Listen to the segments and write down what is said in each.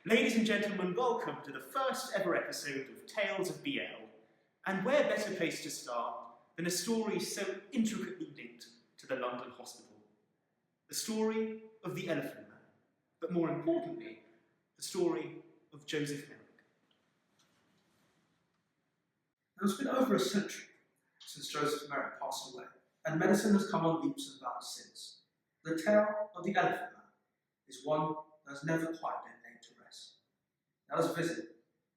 Ladies and gentlemen, welcome to the first ever episode of Tales of BL, and where better place to start than a story so intricately linked to the London hospital. The story of the Elephant Man, but more importantly, the story of Joseph Merrick. It has been over a century since Joseph Merrick passed away, and medicine has come on leaps and bounds since. The tale of the Elephant Man is one that has never quite been laid to rest. Now let's visit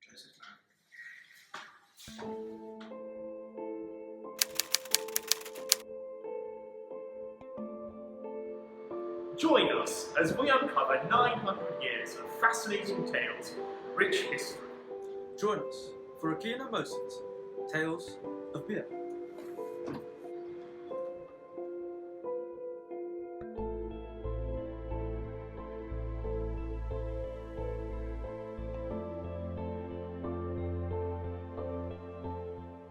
Joseph Merrick. Join us as we uncover 900 years of fascinating tales, rich history. Join us for Rakin and Mohsin's Tales of BL.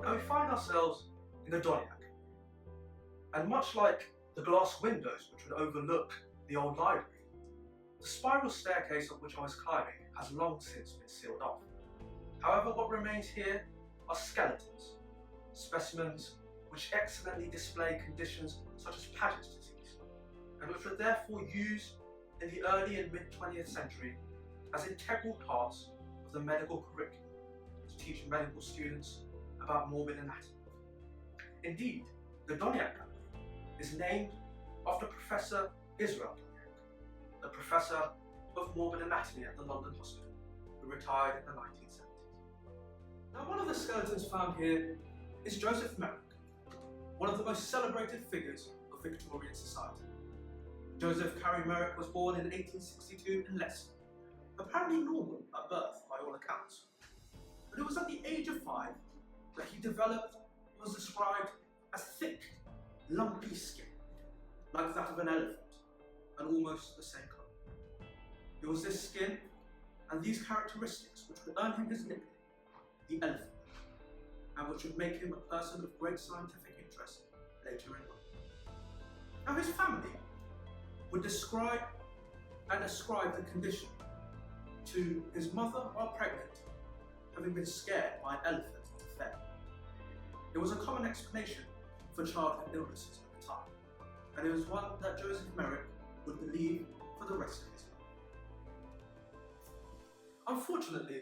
Now we find ourselves in a Doniac, and much like the glass windows which would overlook the old library, the spiral staircase up which I was climbing has long since been sealed off. However, what remains here are skeletons, specimens which excellently display conditions such as Paget's disease, and which were therefore used in the early and mid-20th century as integral parts of the medical curriculum to teach medical students about morbid anatomy. Indeed, the Doniac family is named after Professor Israel Doniac, the professor of morbid anatomy at the London Hospital, who retired in the 1970s. Now, one of the skeletons found here is Joseph Merrick, one of the most celebrated figures of Victorian society. Joseph Carey Merrick was born in 1862 in Leicester, apparently normal at birth by all accounts. But it was at the age of 5 that he developed what was described as thick, lumpy skin, like that of an elephant, and almost the same colour. It was this skin and these characteristics which would earn him his nickname, the Elephant, and which would make him a person of great scientific interest later in life. Now his family would describe and ascribe the condition to his mother, while pregnant, having been scared by an elephant at a fair. It was a common explanation for childhood illnesses at the time, and it was one that Joseph Merrick would believe for the rest of his life. Unfortunately,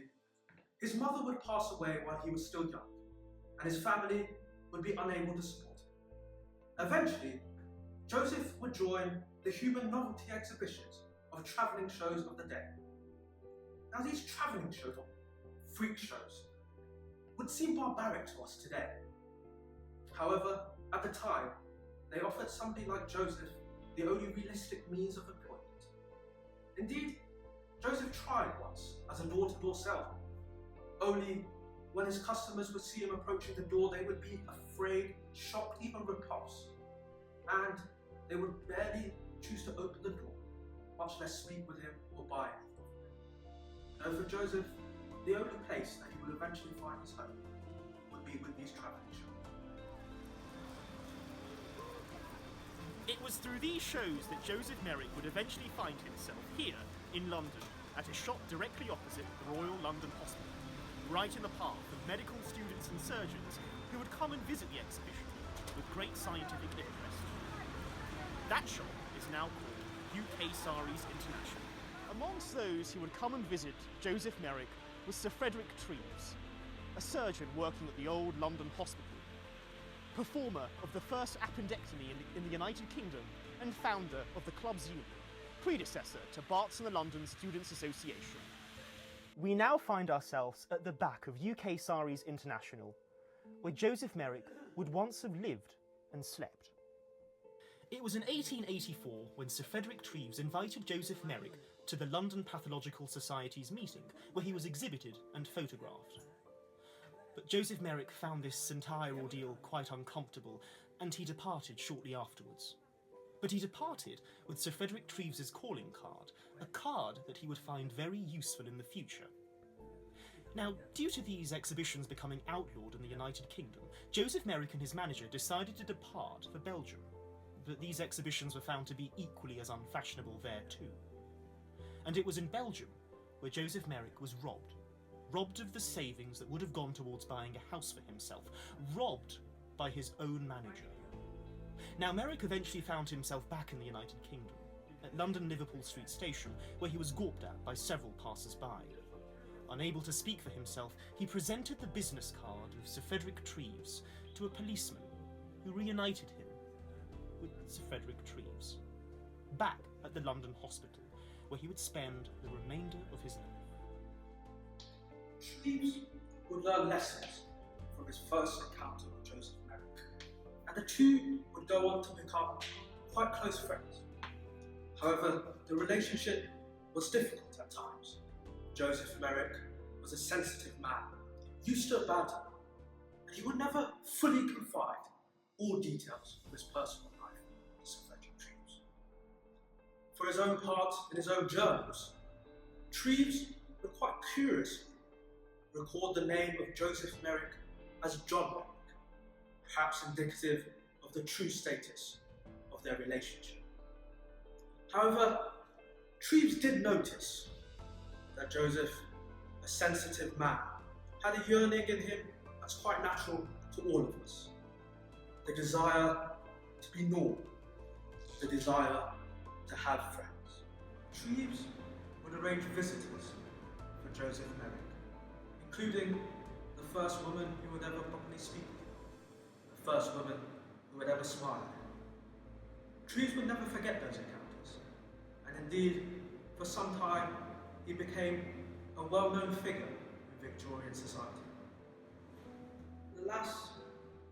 his mother would pass away while he was still young, and his family would be unable to support him. Eventually, Joseph would join the human novelty exhibitions of travelling shows of the day. Now these travelling shows, or freak shows, would seem barbaric to us today. However, at the time, they offered somebody like Joseph the only realistic means of employment. Indeed, Joseph tried once as a door-to-door salesman, only when his customers would see him approaching the door, they would be afraid, shocked, even repulsed, and they would barely choose to open the door, much less speak with him or buy anything. And for Joseph, the only place that he would eventually find his home would be with these travelling shows. It was through these shows that Joseph Merrick would eventually find himself here in London at a shop directly opposite the Royal London Hospital, right in the path of medical students and surgeons who would come and visit the exhibition with great scientific interest. That shop is now called UK Saris International. Amongst those who would come and visit Joseph Merrick was Sir Frederick Treves, a surgeon working at the old London Hospital, performer of the first appendectomy in the United Kingdom and founder of the club's union, predecessor to Barts and The London Students' Association. We now find ourselves at the back of UK Saris International, where Joseph Merrick would once have lived and slept. It was in 1884 when Sir Frederick Treves invited Joseph Merrick to the London Pathological Society's meeting, where he was exhibited and photographed. But Joseph Merrick found this entire ordeal quite uncomfortable, and he departed shortly afterwards. But he departed with Sir Frederick Treves's calling card, a card that he would find very useful in the future. Now, due to these exhibitions becoming outlawed in the United Kingdom, Joseph Merrick and his manager decided to depart for Belgium, but these exhibitions were found to be equally as unfashionable there too. And it was in Belgium where Joseph Merrick was robbed. Robbed of the savings that would have gone towards buying a house for himself. Robbed by his own manager. Now, Merrick eventually found himself back in the United Kingdom, at London Liverpool Street Station, where he was gawped at by several passers-by. Unable to speak for himself, he presented the business card of Sir Frederick Treves to a policeman who reunited him with Sir Frederick Treves, back at the London hospital, where he would spend the remainder of his life. Treves would learn lessons from his first encounter with Joseph Merrick, and the two would go on to become quite close friends. However, the relationship was difficult at times. Joseph Merrick was a sensitive man, used to abandon, and he would never fully confide all details of his personal life to Sir Frederick Treves. For his own part, in his own journals, Treves would quite curiously record the name of Joseph Merrick as John Merrick, perhaps indicative of the true status of their relationship. However, Treves did notice that Joseph, a sensitive man, had a yearning in him that's quite natural to all of us. The desire to be normal, the desire to have friends. Treves would arrange visitors for Joseph Merrick, including the first woman who would ever properly speak to him, the first woman who would ever smile at him. Treves would never forget those encounters, and indeed, for some time, he became a well-known figure in Victorian society. Alas,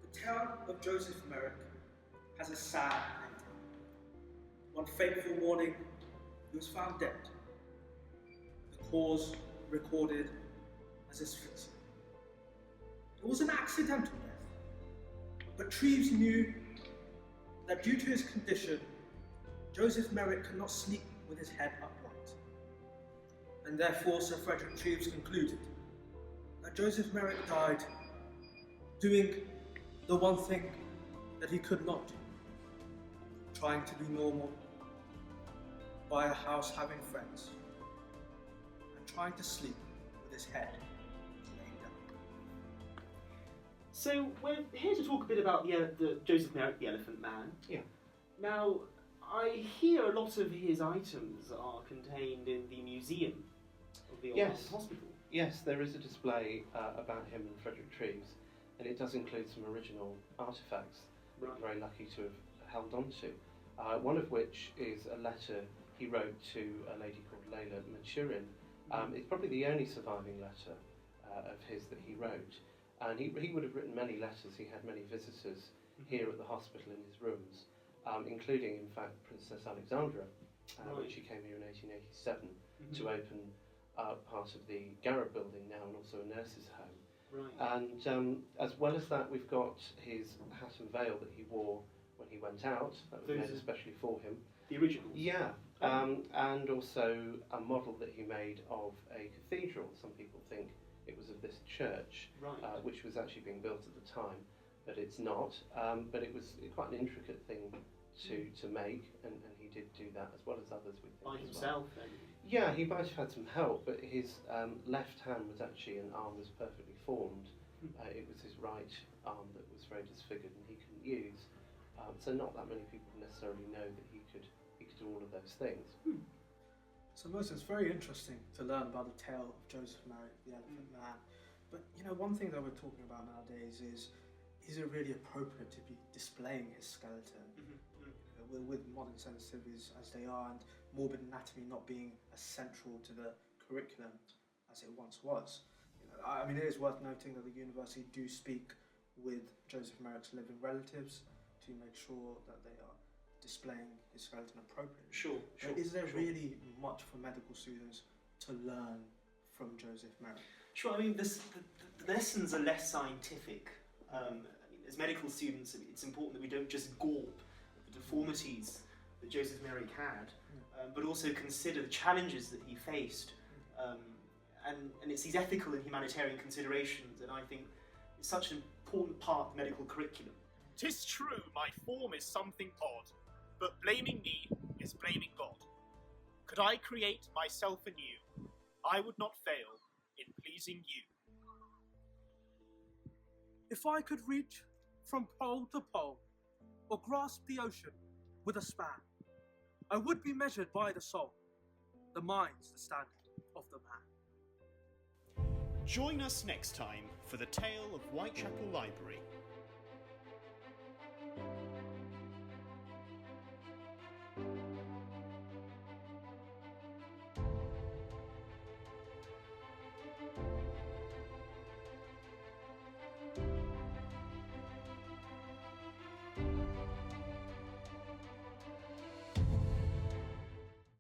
the tale of Joseph Merrick has a sad ending. One fateful morning, he was found dead. The cause recorded as asphyxia. It was an accidental death, but Treves knew that due to his condition, Joseph Merrick could not sleep with his head upright. And therefore Sir Frederick Treves concluded that Joseph Merrick died doing the one thing that he could not do, trying to be normal, buy a house having friends, and trying to sleep with his head laying down. So we're here to talk a bit about the Joseph Merrick, the Elephant Man. Yeah. Now, I hear a lot of his items are contained in the museum of the old hospital. Yes, there is a display about him and Frederick Treves, and it does include some original artefacts that we're very lucky to have held on to. One of which is a letter he wrote to a lady called Layla Manchurian. It's probably the only surviving letter of his that he wrote. And he would have written many letters. He had many visitors here at the hospital in his rooms, including, in fact, Princess Alexandra, when she came here in 1887 to open part of the Garrett building now, and also a nurse's home. Right. And as well as that, we've got his hat and veil that he wore when he went out. That was made especially for him. The originals? Yeah. And also a model that he made of a cathedral. Some people think it was of this church, which was actually being built at the time, but it's not. But it was quite an intricate thing to make, and he did do that, as well as others with him. By himself, then? Yeah, he might have had some help, but his left hand was actually an arm was perfectly formed. It was his right arm that was very disfigured and he couldn't use. So not that many people necessarily know that he could do all of those things. So Mohsin, it's very interesting to learn about the tale of Joseph Merrick, the Elephant Man. But one thing that we're talking about nowadays is it really appropriate to be displaying his skeleton with modern sensitivities as they are, and morbid anatomy not being as central to the curriculum as it once was? I mean, it is worth noting that the university do speak with Joseph Merrick's living relatives to make sure that they are displaying his skeleton appropriately. Sure. Is there really much for medical students to learn from Joseph Merrick? Sure, I mean, the lessons are less scientific. As medical students, it's important that we don't just gawp at the deformities that Joseph Merrick had, but also consider the challenges that he faced. And it's these ethical and humanitarian considerations that I think is such an important part of the medical curriculum. 'Tis true, my form is something odd, but blaming me is blaming God. Could I create myself anew, I would not fail in pleasing you. If I could reach from pole to pole, or grasp the ocean with a span, I would be measured by the soul. The mind's the standard of the man. Join us next time for the tale of Whitechapel Library.